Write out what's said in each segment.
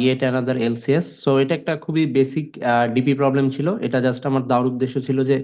Yet another LCS. So এটা একটা খুবই বেসিক ডিপি প্রবলেম ছিল। এটা জাস্ট আমার দেওয়ার উদ্দেশ্য ছিল যে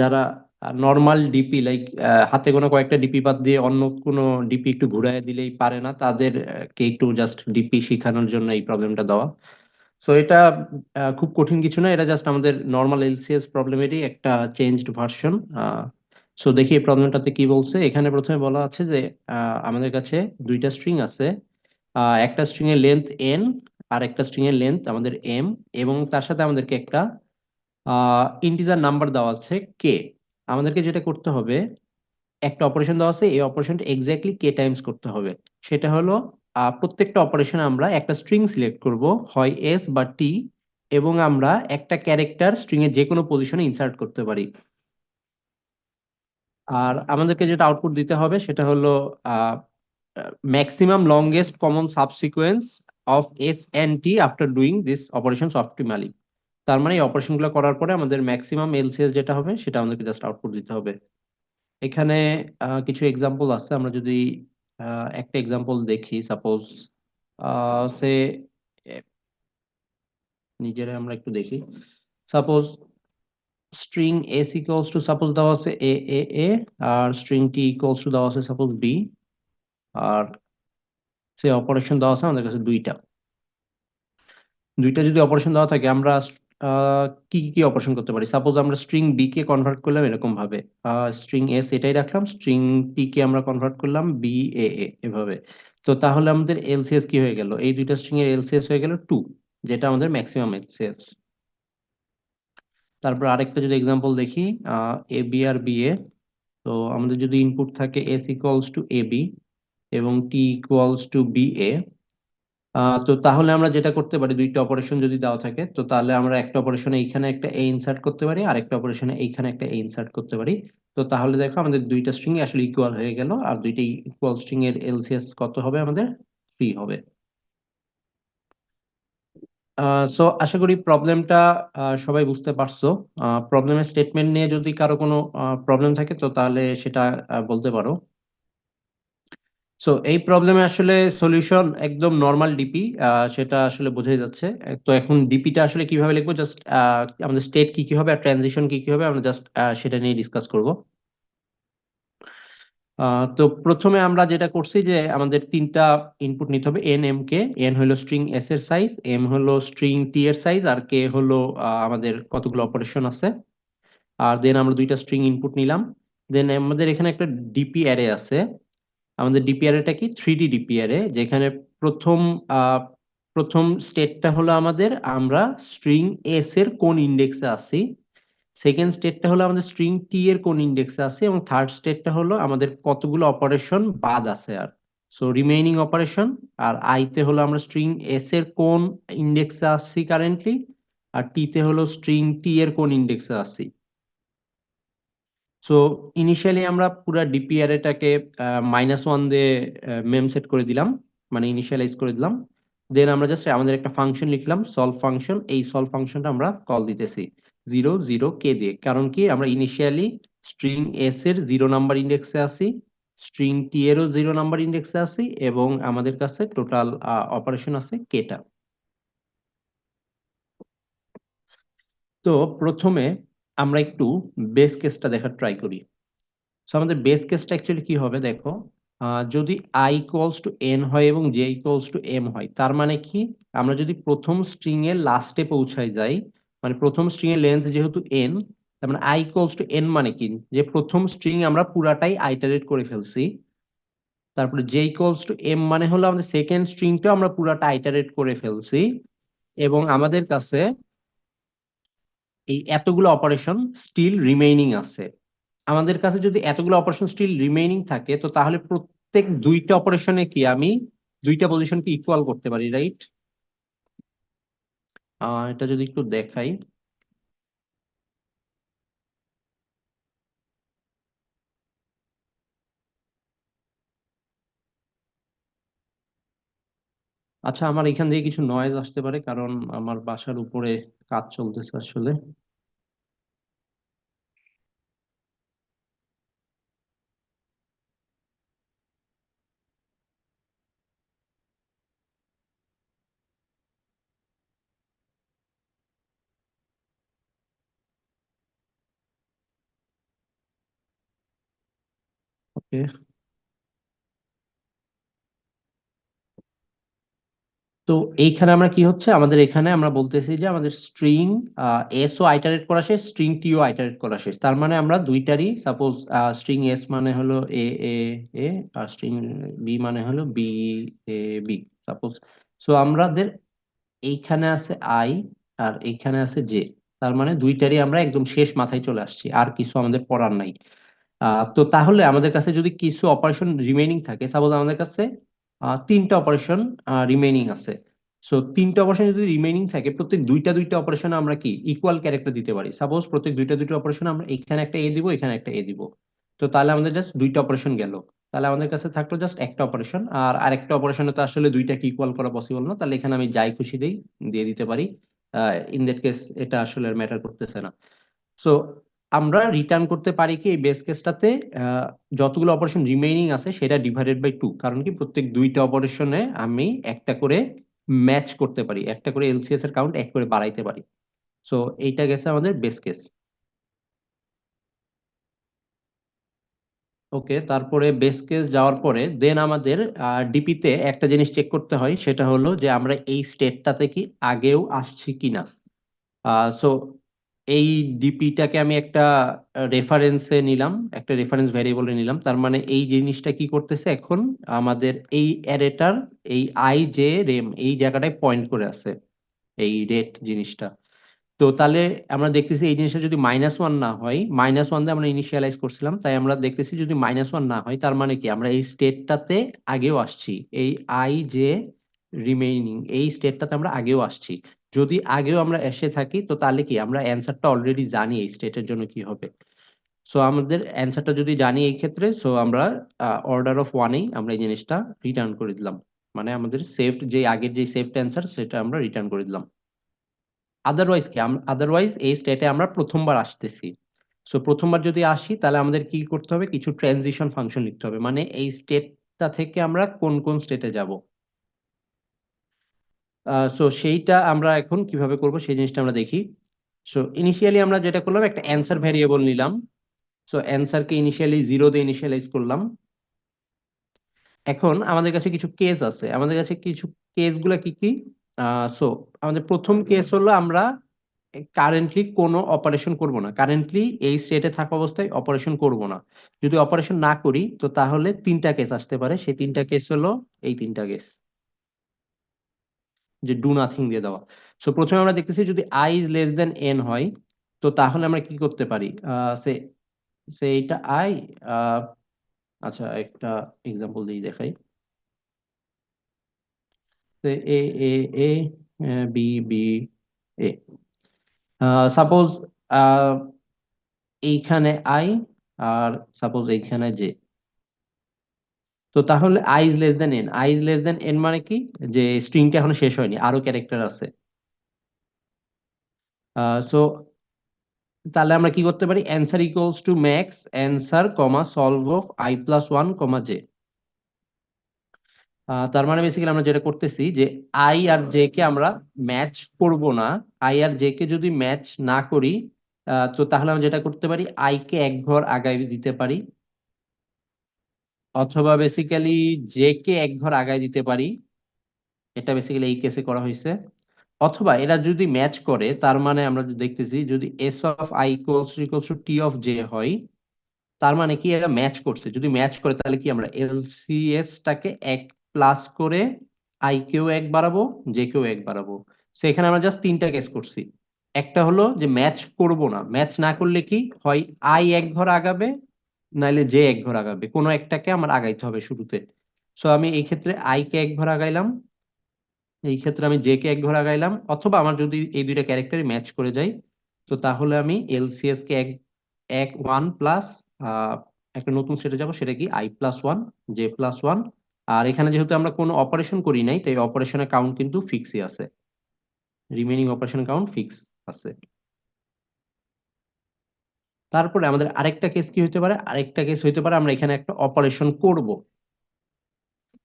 যারা নর্মাল ডিপি লাইক হাতে গোনা কয়েকটা ডিপি বাদ দিয়ে অন্য কোনো ডিপি একটু ঘুরায় দিলেই পারে না, তাদেরকে একটু জাস্ট ডিপি শেখানোর জন্য এই প্রবলেমটা দেওয়া। সো এটা খুব কঠিন কিছু না, এটা জাস্ট আমাদের নর্মাল এলসিএস প্রবলেমেরই একটা চেঞ্জড ভার্সন। সো দেখি এই প্রবলেমটাতে কি বলছে। এখানে প্রথমে বলা আছে যে আমাদের কাছে দুইটা স্ট্রিং আছে। একটা স্ট্রিং এর লেন্থ এন আর একটা স্ট্রিং এর লেন্থ আমাদের এম, এবং তার সাথে আমাদেরকে একটা ইন্টিজার নাম্বার দেওয়া আছে কে। আমাদেরকে যেটা করতে হবে, একটা অপারেশন দেওয়া আছে, এই অপারেশনটা এক্স্যাক্টলি কে টাইমস করতে হবে। সেটা হলো প্রত্যেকটা অপারেশনে আমরা একটা স্ট্রিং সিলেক্ট করব, হয় এস বা টি, এবং আমরা একটা ক্যারেক্টার স্ট্রিং এর যে কোনো পজিশনে ইনসার্ট করতে পারি। আর আমাদেরকে যেটা আউটপুট দিতে হবে সেটা হলো maximum longest common subsequence of S and T after doing this operation optimally. তার মানে এই অপারেশন গুলো করার পরে আমাদের ম্যাক্সিমাম এলসিএস যেটা হবে সেটা আমাদেরকে জাস্ট আউটপুট দিতে হবে। এখানে কিছু এক্সাম্পল আছে, আমরা যদি একটা এক্সাম্পল দেখি। সাপোজ সে নিজেরা আমরা একটু দেখি। Suppose string S equals two suppose দেওয়া আছে এ এ এ, আর স্ট্রিং টি ইকুয়ালস টু দেওয়া আছে সাপোজ বি, আর সে অপারেশন দেওয়া আছে আমাদের কাছে দুইটা। দুইটা যদি অপারেশন দেওয়া থাকে, আমরা কি কি অপারেশন করতে পারি। সাপোজ আমরা স্ট্রিং বি কে কনভার্ট করলাম এরকম ভাবে, স্ট্রিং এস এটাই রাখলাম, স্ট্রিং টি কে আমরা কনভার্ট করলাম বি এ এ এভাবে। তো তাহলে আমাদের এলসিএস কি হয়ে গেল, এই দুইটা স্ট্রিং এর এলসিএস হয়ে গেল টু, যেটা আমাদের ম্যাক্সিমাম এলসিএস। তারপর আরেকটা যদি এক্সাম্পল দেখি, A B R B A. তো আমাদের যদি ইনপুট থাকে S equals to A B এবং T equals to B A, তো তাহলে আমরা যেটা করতে পারি, দুইটা অপারেশন যদি দেওয়া থাকে, তো তাহলে আমরা একটা অপারেশনে এইখানে একটা এ ইনসার্ট করতে পারি, আর একটা অপারেশনে এইখানে একটা এ ইনসার্ট করতে পারি। তো তাহলে দেখো আমাদের দুইটা স্ট্রিং আসলে ইকুয়াল হয়ে গেল, আর দুইটা ইকুয়াল স্ট্রিং এর এলসিএস কত হবে আমাদের, থ্রি হবে। সো আশা করি প্রবলেমটা সবাই বুঝতে পারছো। প্রবলেমের স্টেটমেন্ট নিয়ে যদি কারো কোনো প্রবলেম থাকে তো তাহলে সেটা বলতে পারো। সো এই প্রবলেমে আসলে সলিউশন একদম নর্মাল ডিপি, সেটা আসলে বোঝাই যাচ্ছে। তো এখন ডিপিটা আসলে কিভাবে লিখবো, জাস্ট আমাদের স্টেট কি কি হবে আর ট্রানজিশন কি কি হবে, আমরা জাস্ট সেটা নিয়ে ডিসকাস করব। তো প্রথমে আমরা যেটা করছি যে আমাদের তিনটা ইনপুট নিতে হবে এন এম কে। এন হলো স্ট্রিং এস এর সাইজ, এম হলো স্ট্রিং টি এর সাইজ, আর কে হলো আমাদের কতগুলো অপারেশন আছে। আর দেন আমরা দুইটা স্ট্রিং ইনপুট নিলাম। দেন আমাদের এখানে একটা ডিপি অ্যারে আছে। আমাদের ডিপি অ্যারেটা কি, থ্রি ডি ডিপি অ্যারে, যেখানে প্রথম আহ, প্রথম স্টেটটা হলো আমাদের আমরা স্ট্রিং এস এর কোন ইন্ডেক্সে আছি, সেকেন্ড স্টেটটা হলো আমাদের স্ট্রিং টি এর কোন ইন্ডেক্সে আছে, এবং থার্ড স্টেটটা হলো আমাদের কতগুলো অপারেশন বাদ আছে আর, সো রিমেইনিং অপারেশন। আর আইতে হলো আমরা স্ট্রিং এস এর কোন ইন্ডেক্সে আছি কারেন্টলি, আর টি তে হলো স্ট্রিং টি এর কোন ইন্ডেক্সে আছি। সো ইনিশিয়ালি আমরা পুরো ডিপি অ্যারেটাকে -1 দিয়ে মেম সেট করে দিলাম, মানে ইনিশিয়ালাইজ করে দিলাম। দেন আমরা জাস্ট আমাদের একটা ফাংশন লিখলাম সলভ ফাংশন। এই সলভ ফাংশনটা আমরা কল দিতেছি 0 0 কে দিয়ে, কারণ কি আমরা ইনিশিয়ালি স্ট্রিং এস এর 0 নাম্বার ইন্ডেক্সে আছি, স্ট্রিং টি এরও 0 নাম্বার ইন্ডেক্সে আছি, এবং আমাদের কাছে টোটাল অপারেশন আছে কেটা। তো প্রথমে আমরা একটু বেস কেসটা দেখার ট্রাই করি। সো আমাদের বেস কেসটা অ্যাকচুয়ালি কি হবে দেখো, যদি আই ইকুয়ালস টু এন হয় এবং জে ইকুয়ালস টু এম হয়, তার মানে কি, আমরা যদি প্রথম স্ট্রিং এর লাস্টে পৌঁছায় যাই, মানে প্রথম স্ট্রিং এর লেন্থ যেহেতু এন, তার মানে আই ইকুয়ালস টু এন মানে কি, যে প্রথম স্ট্রিং আমরা পুরাটাই আইটারেট করে ফেলছি। তারপরে জে ইকুয়ালস টু এম মানে হলো আমাদের সেকেন্ড স্ট্রিংটা আমরা পুরাটা আইটারেট করে ফেলছি, এবং আমাদের কাছে এই এতগুলো অপারেশন স্টিল রিমেইনিং আছে। আমাদের কাছে যদি এতগুলো অপারেশন স্টিল রিমেইনিং থাকে, তো তাহলে প্রত্যেক দুইটা অপারেশনে কি আমি দুইটা পজিশনকে ইকুয়াল করতে পারি, রাইট? এটা যদি একটু দেখাই। আচ্ছা, আমার এখান থেকে কিছু নয়েজ আসতে পারে, কারণ আমার বাসার উপরে কাজ চলতেছে আসলে। ওকে, তো এইখানে আমরা কি হচ্ছে, আমাদের এখানে আমরা বলতেছি যে আমাদের স্ট্রিং এস ও আইটারেট করা শেষ, স্ট্রিং টি ও আইটারেট করা শেষ। তার মানে আমরা দুইটারই সাপোজ স্ট্রিং এস মানে হলো এ এ এ, আর স্ট্রিং বি মানে হলো B A B suppose. So আমাদের এইখানে আছে আই আর এইখানে আছে জে। তার মানে দুইটারই আমরা একদম শেষ মাথায় চলে আসছি, আর কিছু আমাদের পড়ার নাই। তো তাহলে আমাদের কাছে যদি কিছু অপারেশন রিমেইনিং থাকে, সাপোজ আমাদের কাছে তিনটা অপারেশন রিমেইনিং আছে। সো তিনটা অপারেশন যদি রিমেইনিং থাকে, প্রত্যেক দুইটা দুইটা অপারেশন আমরা কি ইকুয়াল ক্যারেক্টার দিতে পারি। সাপোজ প্রত্যেক দুইটা দুইটা অপারেশন আমরা এখানে একটা এ দিব, এখানে একটা এ দিব। তো তাহলে আমাদের জাস্ট দুইটা অপারেশন গেল। তাহলে আমাদের কাছে থাকলো জাস্ট একটা অপারেশন, আর আরেকটা অপারেশনে তো আসলে দুইটাকে ইকুয়াল করা পসিবল না, তাহলে এখানে আমি যাই খুশি দেই দিয়ে দিতে পারি। ইন দ্যাট কেস এটা আসলে ম্যাটার করতেছে না। সো আমরা রিটার্ন করতে পারি কি এই বেস কেসটাতে, যতগুলো অপারেশন রিমেইনিং আছে সেটা ডিভাইডেড বাই টু। কারণ কি প্রত্যেক দুইটা অপারেশনে আমি একটা করে ম্যাচ করতে পারি, একটা করে এলসিএস এর কাউন্ট এক করে বাড়াইতে পারি। সো এইটা গেছে আমাদের বেস কেস। ওকে, তারপরে বেস কেস যাওয়ার পরে দেন আমাদের ডিপিতে একটা জিনিস চেক করতে হয়, সেটা হলো যে আমরা এই স্টেটটাতে কি আগেও আসছি কিনা। সো এই ডিপিটাকে আমি একটা রেফারেন্সে নিলাম, একটা রেফারেন্স ভ্যারিয়েবলে নিলাম। তার মানে এই জিনিসটা কি করতেছে এখন, আমাদের এই অ্যারেটার এই আই জে রেম এই জায়গাটায় পয়েন্ট করে আছে, এই রেট জিনিসটা। তো তাহলে আমরা দেখতেছি এই জিনিসটা যদি -1 না হয়, -1 দিয়ে আমরা ইনিশিয়ালাইজ করছিলাম, তাই আমরা দেখতেছি যদি -1 না হয় তার মানে কি আমরা এই স্টেটটাতে আগেও আসছি। এই আই যে রিমেইনিং এই স্টেটটাতে আমরা আগেও আসছি। যদি আগেও আমরা এসে থাকি তো তাহলে কি আমরা অ্যান্সারটা অলরেডি জানি এই স্টেটের জন্য কি হবে। সো আমাদের অ্যান্সারটা যদি জানি এই ক্ষেত্রে, সো আমরা অর্ডার অফ ওয়ানেই আমরা এই জিনিসটা রিটার্ন করে দিলাম। মানে আমাদের সেভড যে আগের যে সেভড অ্যান্সার সেটা আমরা রিটার্ন করে দিলাম। আদারওয়াইজ কি, আদারওয়াইজ এই স্টেটে আমরা প্রথমবার আসতেছি। সো প্রথমবার যদি আসি তাহলে আমাদের কি করতে হবে, কিছু ট্রানজিশন ফাংশন লিখতে হবে, মানে এই স্টেটটা থেকে আমরা কোন কোন স্টেটে যাব। সো সেইটা আমরা এখন কিভাবে করব সেই জিনিসটা আমরা দেখি। সো ইনিশিয়ালি আমরা যেটা করলাম, একটা অ্যান্সার ভ্যারিয়েবল নিলাম। সো অ্যান্সারকে ইনিশিয়ালি 0 দিয়ে ইনিশিয়ালাইজ করলাম। এখন আমাদের কাছে কিছু কেস আছে, আমাদের কাছে কিছু কেস গুলা কি কি। সো আমাদের প্রথম কেস হলো আমরা কারেন্টলি কোনো অপারেশন করব না, কারেন্টলি এই স্টেটে থাকা অবস্থায় অপারেশন করব না। যদি অপারেশন না করি তো তাহলে তিনটা কেস আসতে পারে, সেই তিনটা কেস হলো এই তিনটা কেস, যে ডু নাথিং দিয়ে দেওয়া। সো প্রথমে আমরা দেখতেছি যদি I is less than n হয়, তো তাহলে আমরা কি করতে পারি, সে সে এইটা আই। আচ্ছা একটা এক্সাম্পল দিয়ে দেখাই। সে এ এ A B B A, suppose এইখানে আই, আর সাপোজ এইখানে জে। তো তাহলে I is less than n, I is less than n মানে কি, যে স্ট্রিংটা এখনো শেষ হয়নি, আরো ক্যারেক্টার আছে। সো তাহলে আমরা কি করতে পারি, answer equals to max answer comma solve of I plus one comma J. তার মানে বেসিক্যালি আমরা যেটা করতেছি যে আই আর জে কে আমরা ম্যাচ করব না। আই আর জে কে যদি ম্যাচ না করি, তো তাহলে আমরা যেটা করতে পারি, আই কে এক ঘর আগায় দিতে পারি, অথবা বেসিক্যালি জে কে এক ঘর আগায় দিতে পারি। এটা বেসিক্যালি এই কেসে করা হয়েছে। অথবা এরা যদি ম্যাচ করে, তার মানে আমরা যদি দেখতেছি যদি S of I equals to T of J হয়, তার মানে কি এরা ম্যাচ করছে। যদি ম্যাচ করে তাহলে কি আমরা এলসিএস টাকে এক প্লাস করে আই কেও এক বাড়াবো, জে কেও এক বাড়াবো। সেখানে আমরা জাস্ট তিনটা কেস করছি। একটা হলো যে ম্যাচ করব না, ম্যাচ না করলে কি হয়, আই এক ঘর আগাবে নাইলে জে এক ঘর আগাবে, কোনো একটাকে আমার আগাইতে হবে শুরুতে। সো আমি এই ক্ষেত্রে আই কে এক ঘর আগাইলাম, এই ক্ষেত্রে আমি জে কে এক ঘর আগাইলাম, অথবা আমার যদি এই দুইটা ক্যারেক্টারই ম্যাচ করে যায়, তো তাহলে আমি এলসিএস কে এক এক ওয়ান প্লাস একটা নতুন সেটে যাব, সেটা কি i plus one j plus one. আর এখানে যেহেতু আমরা কোনো অপারেশন করি নাই, তাই অপারেশনের কাউন্ট কিন্তু ফিক্সই আছে, রিমেইনিং অপারেশন কাউন্ট ফিক্স আছে। তারপরে আমাদের আরেকটা কেস কি হতে পারে, আরেকটা কেস হইতে পারে আমরা এখানে একটা অপারেশন করব।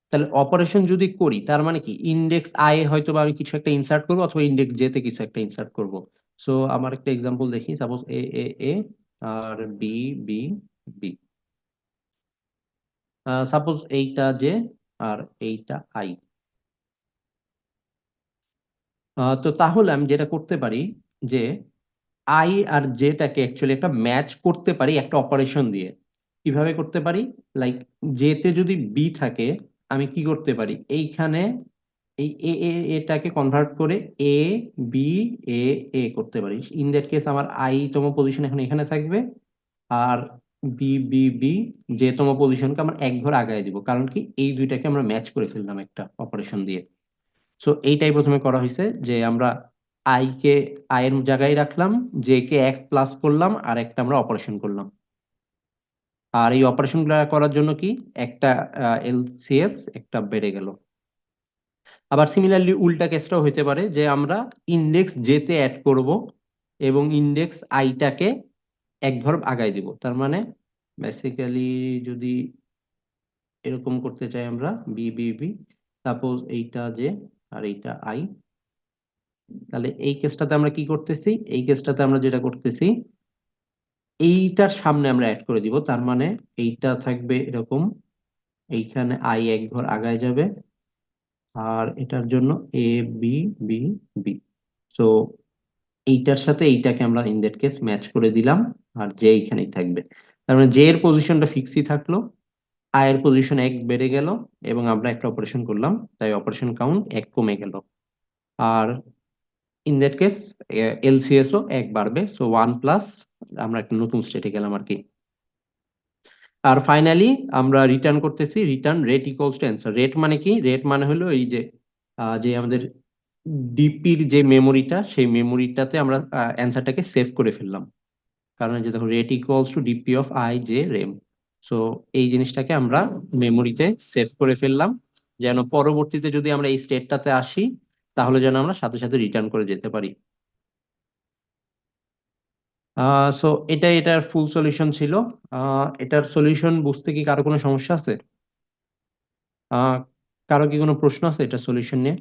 তাহলে অপারেশন যদি করি তার মানে কি, ইন্ডেক্স আই হয়তো বা আমি কিছু একটা ইনসার্ট করবো, অথবা ইন্ডেক্স জে তে কিছু একটা ইনসার্ট করব। সো আমার একটা এক্সাম্পল দেখি, সাপোজ এ এ এ আর বি বি বি। সাপোজ এইটা জে আর এইটা আই। তো তাহলে আমি যেটা করতে পারি যে আই আর জেটাকে অ্যাকচুয়ালি একটা ম্যাচ করতে পারি একটা অপারেশন দিয়ে। কিভাবে করতে পারি? লাইক জেতে যদি বি থাকে, আমি কি করতে পারি এইখানে এই এটাকে কনভার্ট করে এ বি এ এ করতে পারি। ইন দ্যাট কেস আমার আই তম পজিশন এখন এখানে থাকবে, আর বি বি বি যে তম পজিশনকে আমরা এক ঘর আগায় দিব, কারণ কি এই দুইটাকে আমরা ম্যাচ করে ফেললাম একটা অপারেশন দিয়ে। সো এইটাই প্রথমে করা হয়েছে যে আমরা আই কে আই এর জায়গায় রাখলাম, জে কে এক প্লাস করলাম, আর একটা আমরা অপারেশন করলাম। আর এই অপারেশন গুলা করার জন্য কি একটা এলসিএস একটা বেড়ে গেল। আবার সিমিলারলি উল্টা কেসটাও হইতে পারে যে আমরা ইন্ডেক্স জে তে অ্যাড করব এবং ইন্ডেক্স আইটাকে এক ঘর আগায় দিব। তার মানে বেসিক্যালি যদি এরকম করতে চাই আমরা বি বি বি, সাপোজ এইটা জে আর এইটা আই, তাহলে এই কেসটাতে আমরা কি করতেছি, এই কেসটাতে আমরা যেটা করতেছি এইটার সামনে আমরা অ্যাড করে দিব। তার মানে এইটা থাকবে এরকম, এইখানে আই এক ঘর আগায় যাবে, আর এটার জন্য A B B B. So এইটার সাথে এইটাকে আমরা ইন দ্যাট কেস ম্যাচ করে দিলাম, আর জে এইখানেই থাকবে। তার মানে জে এর পজিশনটা ফিক্সই থাকলো, আই এর পজিশন এক বেড়ে গেল, এবং আমরা একটা অপারেশন করলাম তাই অপারেশন কাউন্ট এক কমে গেল। আর ইন দ্যাট কেস এলসিএস ও এক বাড়বে, সো ওয়ান প্লাস, আমরা একটা নতুন স্টেটে গেলাম আর কি। আর ফাইনালি আমরা রিটার্ন করতেছি return rate equals two answer. Rate মানে কি? রেট মানে হলো এই যে যে আমাদের ডিপির যে মেমোরিটা, সেই মেমোরিটাতে আমরা অ্যান্সারটাকে সেভ করে ফেললাম। কারণ এই যে দেখো ret equals to DP of I J rem. So এই জিনিসটাকে আমরা মেমোরিতে সেভ করে ফেললাম, যেন পরবর্তীতে যদি আমরা এই স্টেটটাতে আসি তাহলে যেন আমরা সাথে সাথে রিটার্ন করে যেতে পারি। সো এটার ফুল সলিউশন ছিল। এটার সলিউশন বুঝতে কি কারো কোনো সমস্যা আছে? আহ কারো কি কোনো প্রশ্ন আছে এটা সলিউশন নিয়ে?